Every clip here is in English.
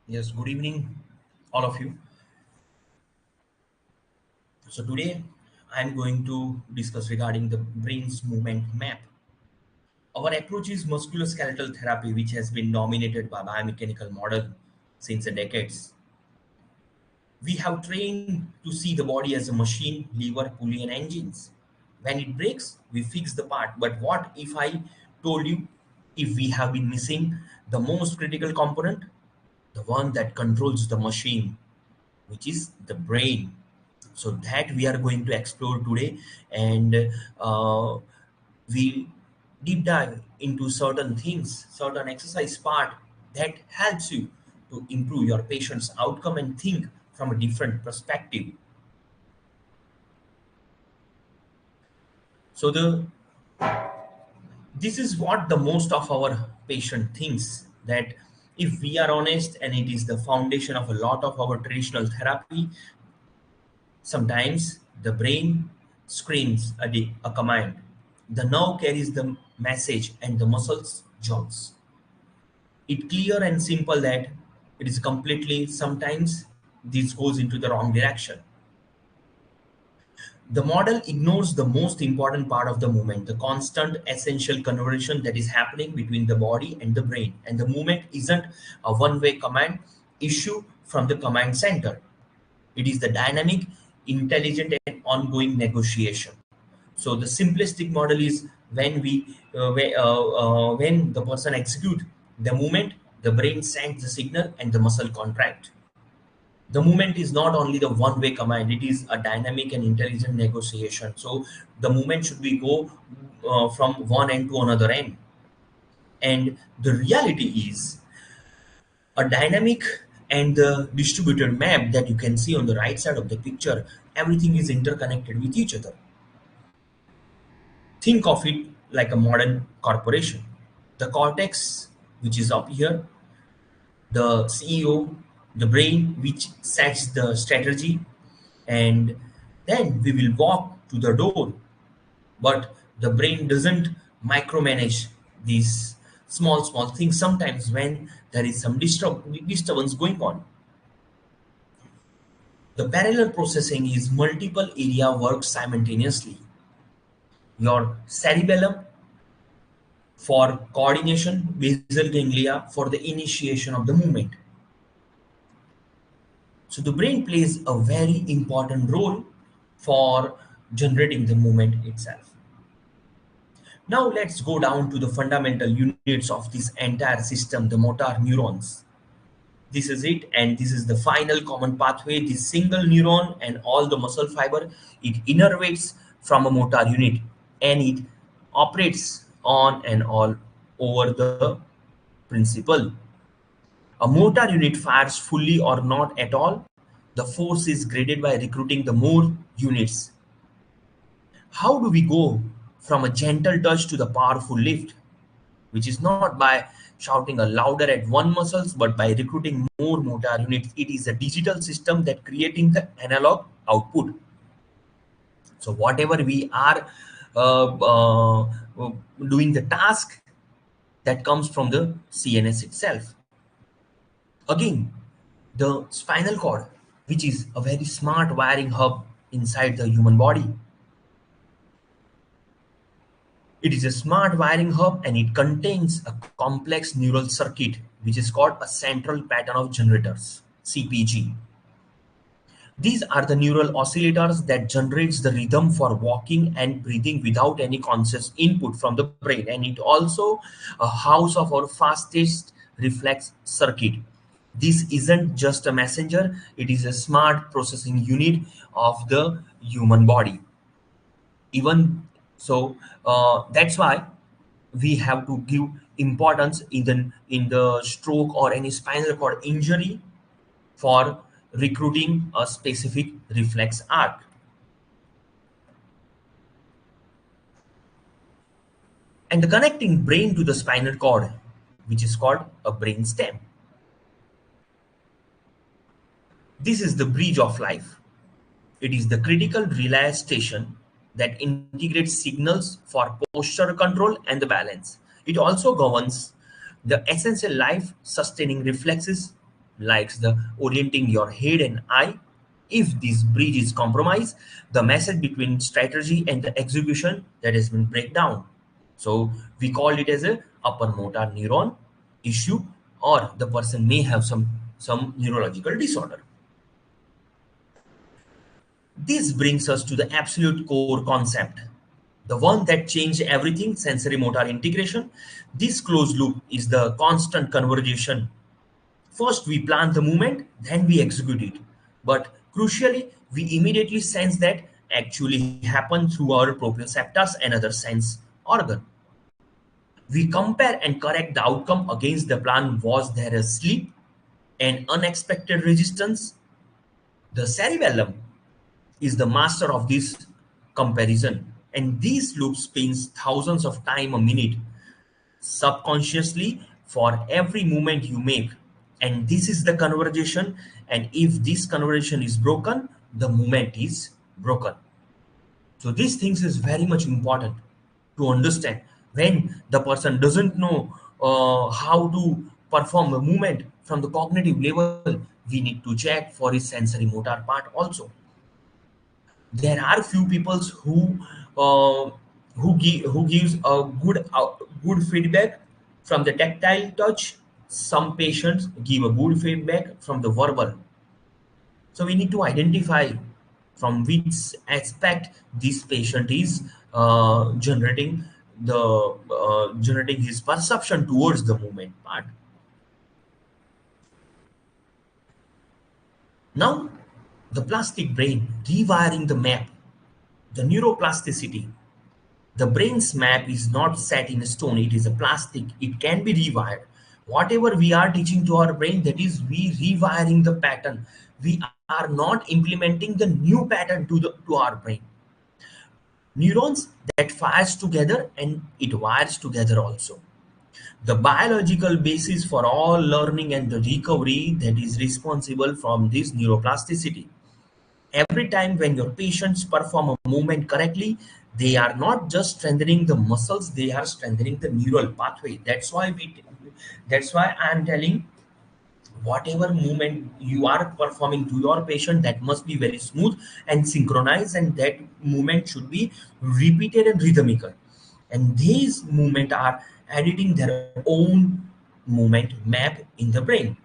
Yes, good evening, all of you. So today I'm going to discuss regarding the brain's movement map. Our approach is musculoskeletal therapy, which has been dominated by biomechanical model since the decades. We have trained to see the body as a machine, lever, pulley, and engines. When it breaks, we fix the part. But what if I told you if we have been missing the most critical component, the one that controls the machine, which is the brain? So that we are going to explore today, and we deep dive into certain things, certain exercise part that helps you to improve your patient's outcome and think from a different perspective. So the this is what the most of our patient thinks, that if we are honest, and it is the foundation of a lot of our traditional therapy. Sometimes the brain screams a command. The nerve carries the message and the muscles jumps. It clear and simple that it is completely sometimes this goes into the wrong direction. The model ignores the most important part of the movement, the constant essential conversation that is happening between the body and the brain. And the movement isn't a one-way command issue from the command center. It is the dynamic, intelligent, and ongoing negotiation. So the simplistic model is when the person execute the movement, the brain sends the signal and the muscle contract. The movement is not only the one-way command; it is a dynamic and intelligent negotiation. So the movement should be go from one end to another end. And the reality is a dynamic and the distributed map that you can see on the right side of the picture. Everything is interconnected with each other. Think of it like a modern corporation. The cortex, which is up here, the CEO, the brain, which sets the strategy, and then we will walk to the door. But the brain doesn't micromanage these small things. Sometimes when there is some disturbance going on, the parallel processing is multiple area work simultaneously. Your cerebellum for coordination, basal ganglia for the initiation of the movement. So the brain plays a very important role for generating the movement itself. Now let's go down to the fundamental units of this entire system, the motor neurons. This is it, and this is the final common pathway. This single neuron and all the muscle fiber, it innervates from a motor unit, and it operates on and all over the principle. A motor unit fires fully or not at all. The force is graded by recruiting the more units. How do we go from a gentle touch to the powerful lift? Which is not by shouting a louder at one muscles, but by recruiting more motor units. It is a digital system that creating the analog output. So whatever we are uh, uh, doing the task, that comes from the CNS itself. Again, the spinal cord, which is a very smart wiring hub inside the human body. It is a smart wiring hub, and it contains a complex neural circuit which is called a central pattern of generators, CPG. These are the neural oscillators that generates the rhythm for walking and breathing without any conscious input from the brain. And it also a house of our fastest reflex circuit. This isn't just a messenger, it is a smart processing unit of the human body. Even so, that's why we have to give importance in the stroke or any spinal cord injury for recruiting a specific reflex arc. And the connecting brain to the spinal cord, which is called a brain stem. This is the bridge of life. It is the critical relay station that integrates signals for posture control and the balance. It also governs the essential life sustaining reflexes likes the orienting your head and eye. If this bridge is compromised, the message between strategy and the execution that has been break down. So we call it as a upper motor neuron issue, or the person may have some neurological disorder. This brings us to the absolute core concept, the one that changed everything: sensory motor integration. This closed loop is the constant conversation. First, we plan the movement, then we execute it. But crucially, we immediately sense that actually happen through our proprioceptors and other sense organ. We compare and correct the outcome against the plan. Was there a sleep, an unexpected resistance? The cerebellum is the master of this comparison, and these loops spins thousands of times a minute subconsciously for every movement you make. And this is the conversation, and if this conversation is broken, the movement is broken. So these things is very much important to understand. When the person doesn't know how to perform the movement from the cognitive level, we need to check for his sensory motor part also. There are few people uh, who gives a good feedback from the tactile touch. Some patients give a good feedback from the verbal. So we need to identify from which aspect this patient is generating his perception towards the movement part. Now, the plastic brain rewiring the map, the neuroplasticity. The brain's map is not set in stone, it is a plastic, it can be rewired. Whatever we are teaching to our brain, that is, we rewiring the pattern. We are not implementing the new pattern to our brain. Neurons that fires together and it wires together also. The biological basis for all learning and the recovery that is responsible from this neuroplasticity. Every time when your patients perform a movement correctly, they are not just strengthening the muscles, they are strengthening the neural pathway. That's why I am telling, whatever movement you are performing to your patient, that must be very smooth and synchronized, and that movement should be repeated and rhythmical. And these movement are editing their own movement map in the brain.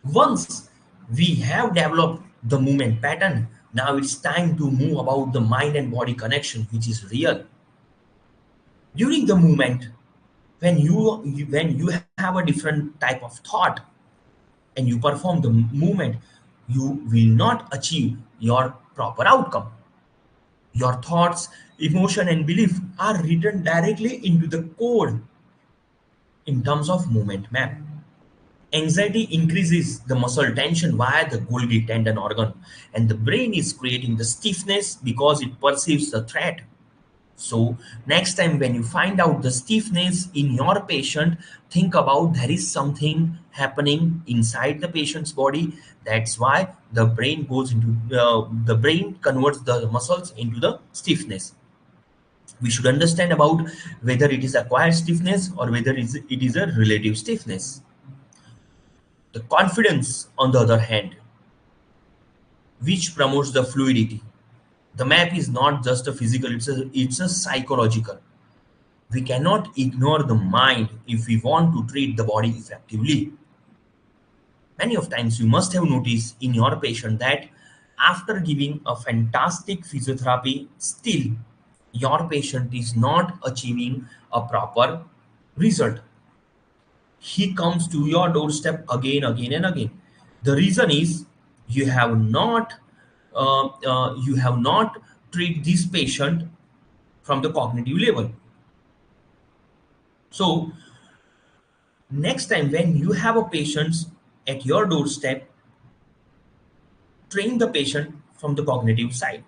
Once we have developed the movement pattern, now it's time to move about the mind and body connection, which is real. During the movement, when you have a different type of thought and you perform the movement, you will not achieve your proper outcome. Your thoughts, emotion, and belief are written directly into the code in terms of movement map. Anxiety increases the muscle tension via the Golgi tendon organ, and the brain is creating the stiffness because it perceives the threat. So, next time when you find out the stiffness in your patient, think about there is something happening inside the patient's body. That's why the brain converts the muscles into the stiffness. We should understand about whether it is acquired stiffness or whether it is a relative stiffness. The confidence, on the other hand, which promotes the fluidity. The map is not just a physical, it's a psychological. We cannot ignore the mind if we want to treat the body effectively. Many of times you must have noticed in your patient that after giving a fantastic physiotherapy, still your patient is not achieving a proper result. He comes to your doorstep again and again. The reason is you have not you have not treat this patient from the cognitive level. So next time when you have a patient at your doorstep, train the patient from the cognitive side.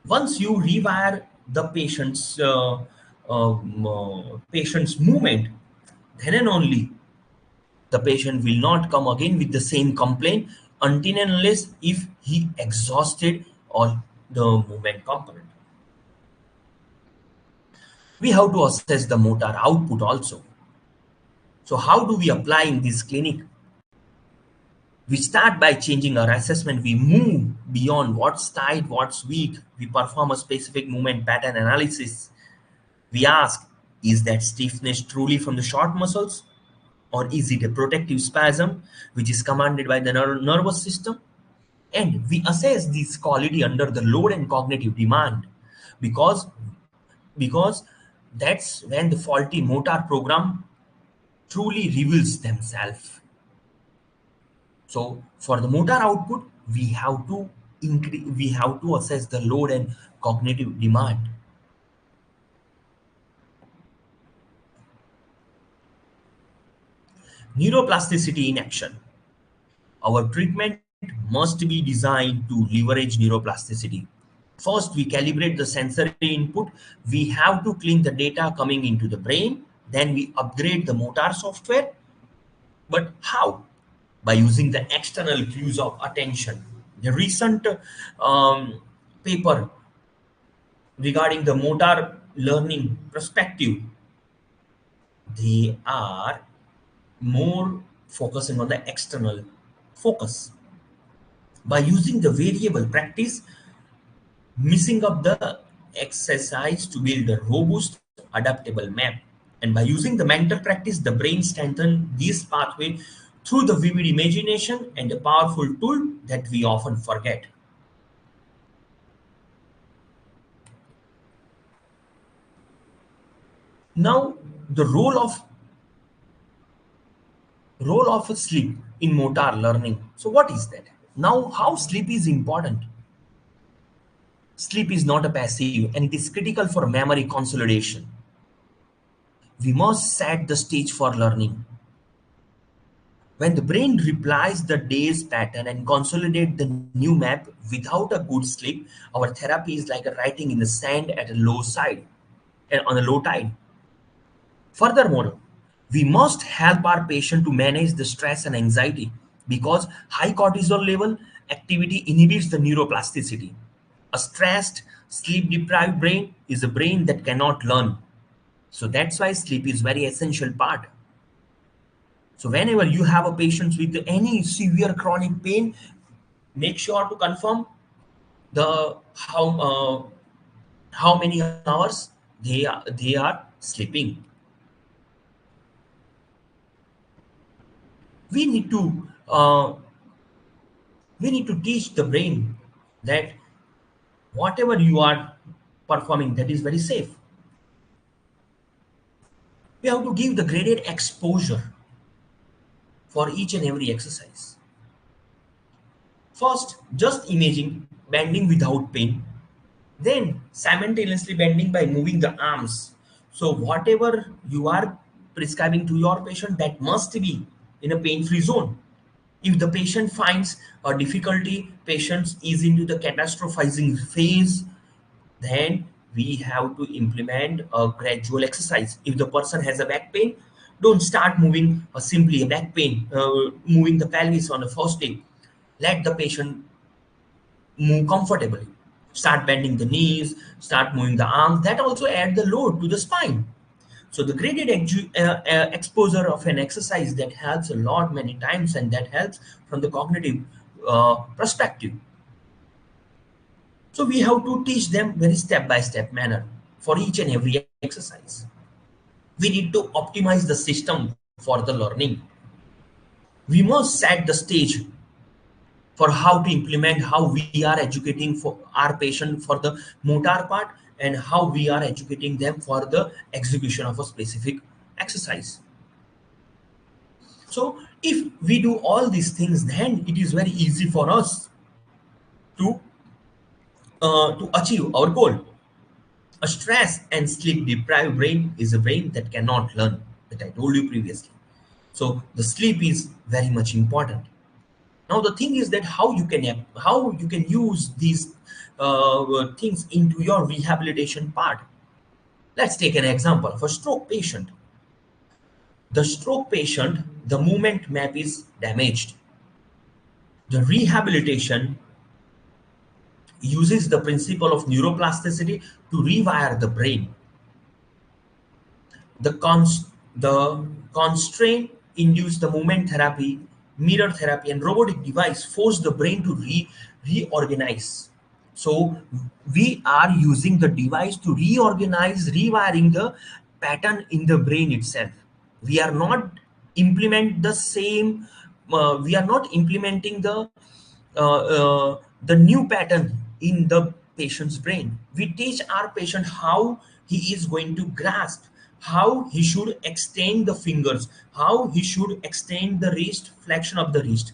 Once you rewire the patient's movement, then and only the patient will not come again with the same complaint until and unless if he exhausted all the movement component. We have to assess the motor output also. So how do we apply in this clinic? We start by changing our assessment. We move beyond what's tight, what's weak. We perform a specific movement pattern analysis. We ask, is that stiffness truly from the short muscles? Or is it a protective spasm which is commanded by the nervous system? And we assess this quality under the load and cognitive demand because, because that's when the faulty motor program truly reveals themselves. So for the motor output, we have to assess the load and cognitive demand. Neuroplasticity in action. Our treatment must be designed to leverage neuroplasticity. First, we calibrate the sensory input. We have to clean the data coming into the brain. Then we upgrade the motor software. But how? By using the external cues of attention. The recent paper regarding the motor learning perspective, they are more focusing on the external focus. By using the variable practice, mixing up the exercise to build a robust, adaptable map. And by using the mental practice, the brain strengthens this pathway through the vivid imagination and a powerful tool that we often forget. Now, the role of sleep in motor learning. So, what is that? Now, how sleep is important? Sleep is not a passive and it is critical for memory consolidation. We must set the stage for learning. When the brain replies the day's pattern and consolidate the new map without a good sleep, our therapy is like a writing in the sand at a low side and on a low tide. Furthermore, we must help our patient to manage the stress and anxiety because high cortisol level activity inhibits the neuroplasticity. A stressed, sleep deprived brain is a brain that cannot learn. So that's why sleep is very essential part. So whenever you have a patient with any severe chronic pain, make sure to confirm the how many hours they are sleeping. We need to teach the brain that whatever you are performing that is very safe. We have to give the graded exposure for each and every exercise. First, just imaging bending without pain, then simultaneously bending by moving the arms. So whatever you are prescribing to your patient, that must be in a pain-free zone. If the patient finds a difficulty, patient is into the catastrophizing phase, then we have to implement a gradual exercise. If the person has a back pain, don't start moving simply a back pain, moving the pelvis on the first day. Let the patient move comfortably. Start bending the knees, start moving the arms. That also add the load to the spine. So the graded exposure of an exercise that helps a lot many times, and that helps from the cognitive perspective. So we have to teach them very step by step manner for each and every exercise. We need to optimize the system for the learning. We must set the stage for how to implement, how we are educating for our patient for the motor part, and how we are educating them for the execution of a specific exercise. So if we do all these things, then it is very easy for us to achieve our goal. A stress and sleep deprived brain is a brain that cannot learn, that I told you previously. So the sleep is very much important. Now the thing is that how you can use these things into your rehabilitation part. Let's take an example of a stroke patient. The stroke patient, the movement map is damaged. The rehabilitation uses the principle of neuroplasticity to rewire the brain. The Constraint induce the movement therapy, mirror therapy, and robotic device force the brain to reorganize. So we are using the device to reorganize, rewiring the pattern in the brain itself. We are not implement the same. We are not implementing the new pattern in the patient's brain. We teach our patient how he is going to grasp, how he should extend the fingers, how he should extend the wrist, flexion of the wrist.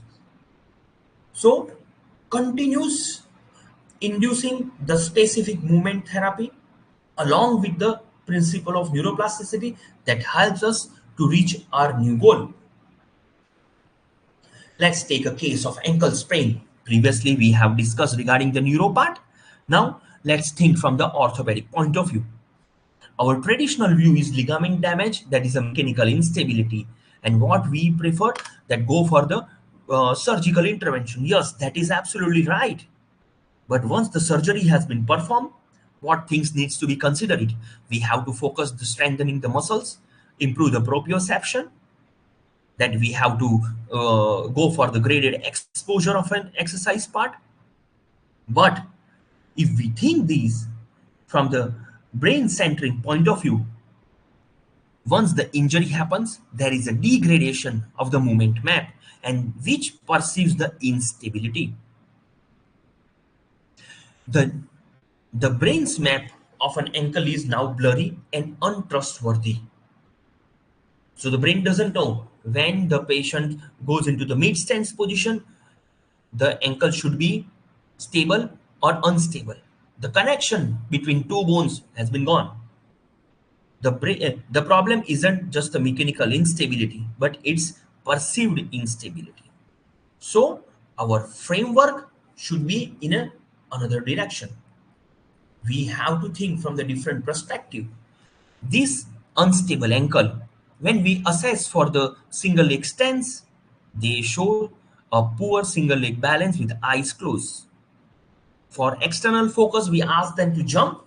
So, continues inducing the specific movement therapy along with the principle of neuroplasticity that helps us to reach our new goal. Let's take a case of ankle sprain. Previously, we have discussed regarding the neuro part. Now, let's think from the orthopedic point of view. Our traditional view is ligament damage, that is a mechanical instability, and what we prefer that go for the surgical intervention. Yes, that is absolutely right. But once the surgery has been performed, what things needs to be considered? We have to focus the strengthening the muscles, improve the proprioception, that we have to go for the graded exposure of an exercise part. But if we think these from the brain centric point of view, once the injury happens, there is a degradation of the movement map and which perceives the instability. The, the brain's map of an ankle is now blurry and untrustworthy. So the brain doesn't know when the patient goes into the mid stance position, the ankle should be stable or unstable. The connection between two bones has been gone. The problem isn't just the mechanical instability, but it's perceived instability. So our framework should be in another direction. We have to think from the different perspective. This unstable ankle, when we assess for the single leg stance, they show a poor single leg balance with eyes closed. For external focus, we ask them to jump.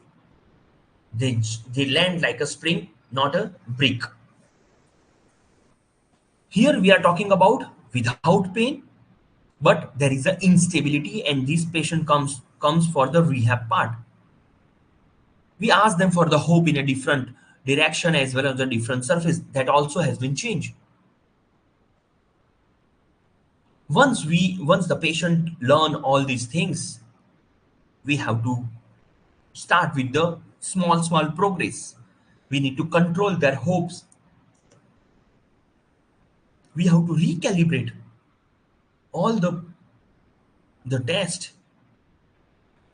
They land like a spring, not a brick. Here we are talking about without pain, but there is an instability, and this patient comes for the rehab part. We ask them for the hope in a different direction as well as a different surface that also has been changed. Once the patient learn all these things, we have to start with the small progress. We need to control their hopes. We have to recalibrate all the test.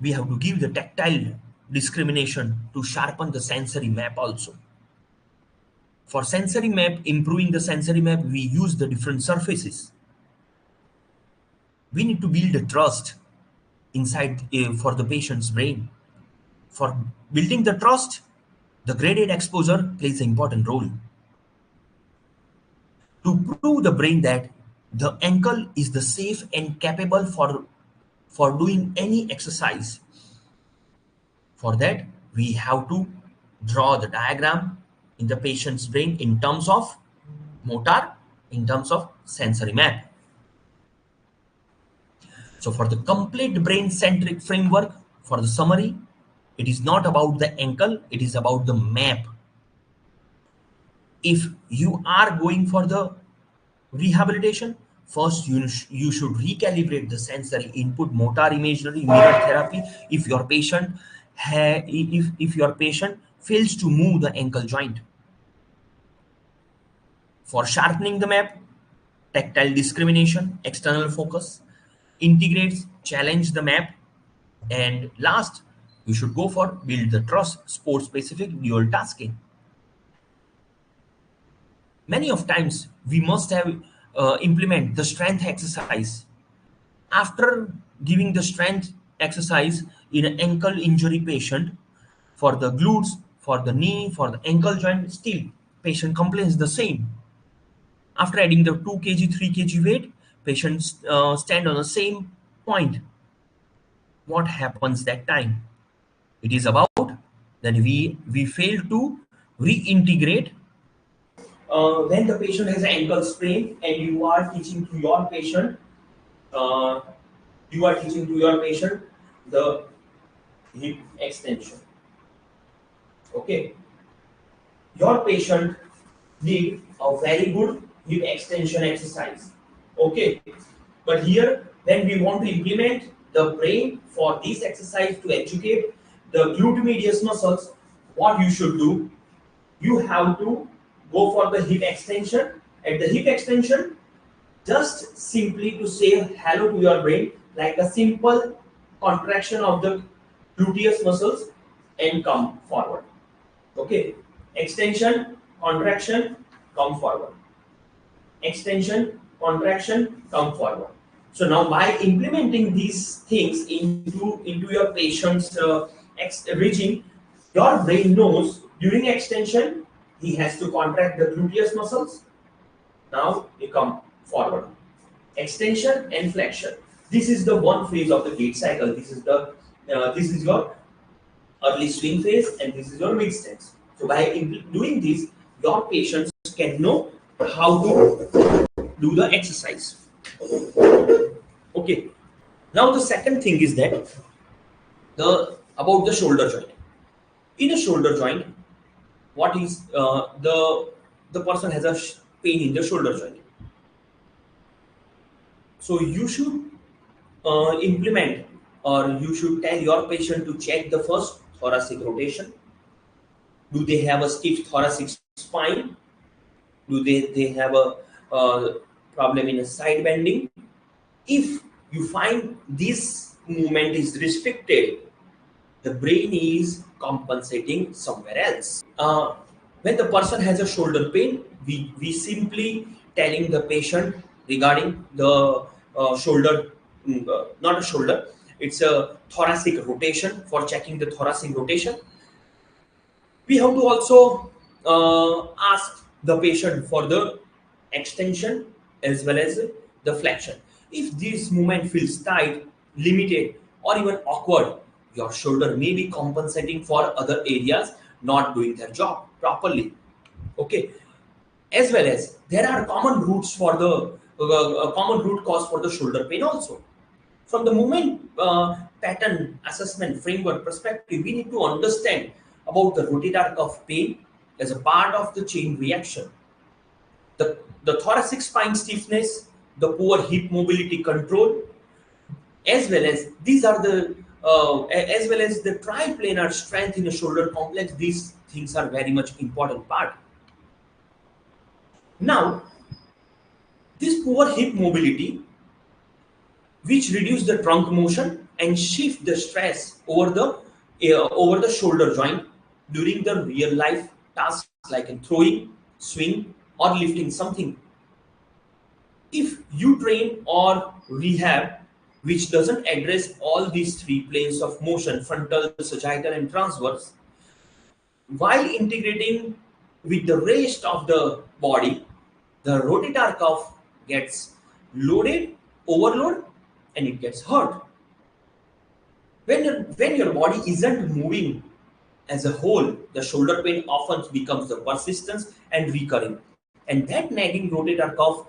We have to give the tactile discrimination to sharpen the sensory map also. For sensory map, improving the sensory map, we use the different surfaces. We need to build a trust inside for the patient's brain. For building the trust, the graded exposure plays an important role to prove the brain that the ankle is the safe and capable for doing any exercise. For that, we have to draw the diagram in the patient's brain in terms of motor, in terms of sensory map. So for the complete brain-centric framework, for the summary, it is not about the ankle, it is about the map. If you are going for the rehabilitation, first you should recalibrate the sensory input, motor imagery, mirror therapy. If your patient if your patient fails to move the ankle joint, for sharpening the map, tactile discrimination, external focus, integrates, challenge the map, and last, you should go for build the trust, sport specific dual tasking. Many of times we must have implement the strength exercise. After giving the strength exercise in an ankle injury patient, for the glutes, for the knee, for the ankle joint, still patient complains the same. After adding the 2 kg, 3 kg weight, patients stand on the same point. What happens that time? It is about that we fail to reintegrate when the patient has ankle sprain and you are teaching to your patient, uh, the hip extension. Okay, your patient need a very good hip extension exercise. Okay, but here when we want to implement the brain for this exercise to educate the gluteus muscles, what you should do, you have to go for the hip extension. At the hip extension, just simply to say hello to your brain, like a simple contraction of the gluteus muscles and come forward. Okay, extension, contraction, come forward. Extension, contraction, come forward. So now by implementing these things into your patient's regime, your brain knows during extension he has to contract the gluteus muscles. Now you come forward. Extension and flexion. This is the one phase of the gait cycle. This is your early swing phase and this is your mid stance. So by doing this, your patients can know how to do the exercise. Okay. Now the second thing is that the about the shoulder joint. In a shoulder joint, what is the person has a pain in the shoulder joint. So you should implement or you should tell your patient to check the first thoracic rotation. Do they have a stiff thoracic spine? Do they have a problem in a side bending? If you find this movement is restricted, the brain is compensating somewhere else. When the person has a shoulder pain, we simply telling the patient regarding the shoulder, not a shoulder, it's a thoracic rotation for checking the thoracic rotation. We have to also ask the patient for the extension as well as the flexion. If this movement feels tight, limited, or even awkward, your shoulder may be compensating for other areas not doing their job properly. Okay, as well as there are common root cause for the shoulder pain also. From the movement pattern assessment framework perspective, we need to understand about the rotator cuff pain as a part of the chain reaction. The thoracic spine stiffness, the poor hip mobility control, as well as these are the as well as the triplanar strength in the shoulder complex. These things are very much important part. Now, this poor hip mobility, which reduce the trunk motion and shift the stress over the shoulder joint during the real life tasks like in throwing, swing, or lifting something. If you train or rehab which doesn't address all these three planes of motion, frontal, sagittal, and transverse, while integrating with the rest of the body, the rotator cuff gets loaded, overload, and it gets hurt. When your body isn't moving as a whole, the shoulder pain often becomes the persistence and recurring. And that nagging rotator cuff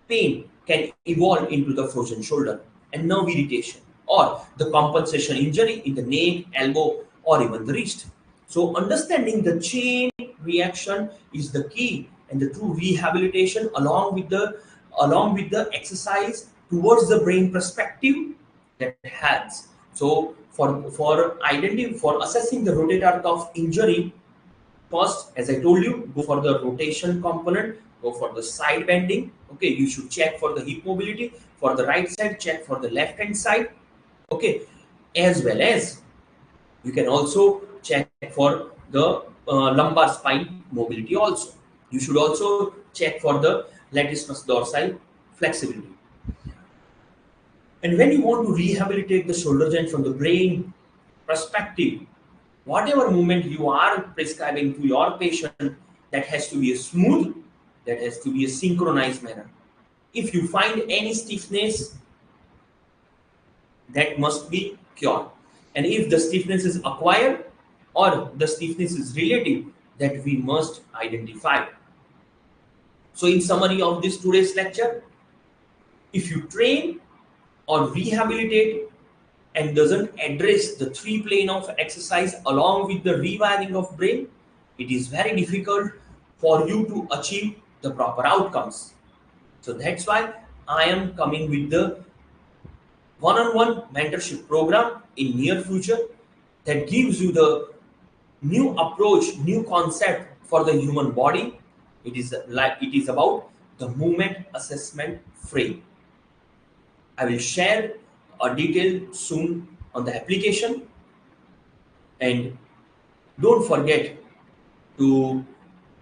pain can evolve into the frozen shoulder and nerve irritation or the compensation injury in the neck, elbow, or even the wrist. So understanding the chain reaction is the key and the true rehabilitation along with the exercise towards the brain perspective that has. So for assessing the rotator cuff injury, first, as I told you, go for the rotation component, go for the side bending. Okay, you should check for the hip mobility. For the right side, check for the left hand side. Okay, as well as you can also check for the lumbar spine mobility also. You should also check for the latissimus dorsi flexibility. And when you want to rehabilitate the shoulder joint from the brain perspective, whatever movement you are prescribing to your patient, that has to be a smooth, that has to be a synchronized manner. If you find any stiffness, that must be cured. And if the stiffness is acquired or the stiffness is relative, that we must identify. So, in summary of this today's lecture, if you train or rehabilitate and doesn't address the three plane of exercise along with the rewiring of brain, it is very difficult for you to achieve the proper outcomes. So that's why I am coming with the one-on-one mentorship program in near future that gives you the new approach, new concept for the human body. It is about the movement assessment frame. I will share a detail soon on the application, and don't forget to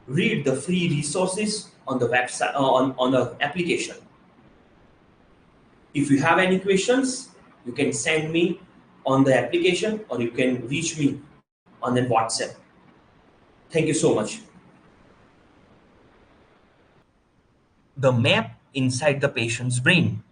read the free resources on the website on the application. If you have any questions, you can send me on the application or you can reach me on the WhatsApp. Thank you so much. The map inside the patient's brain.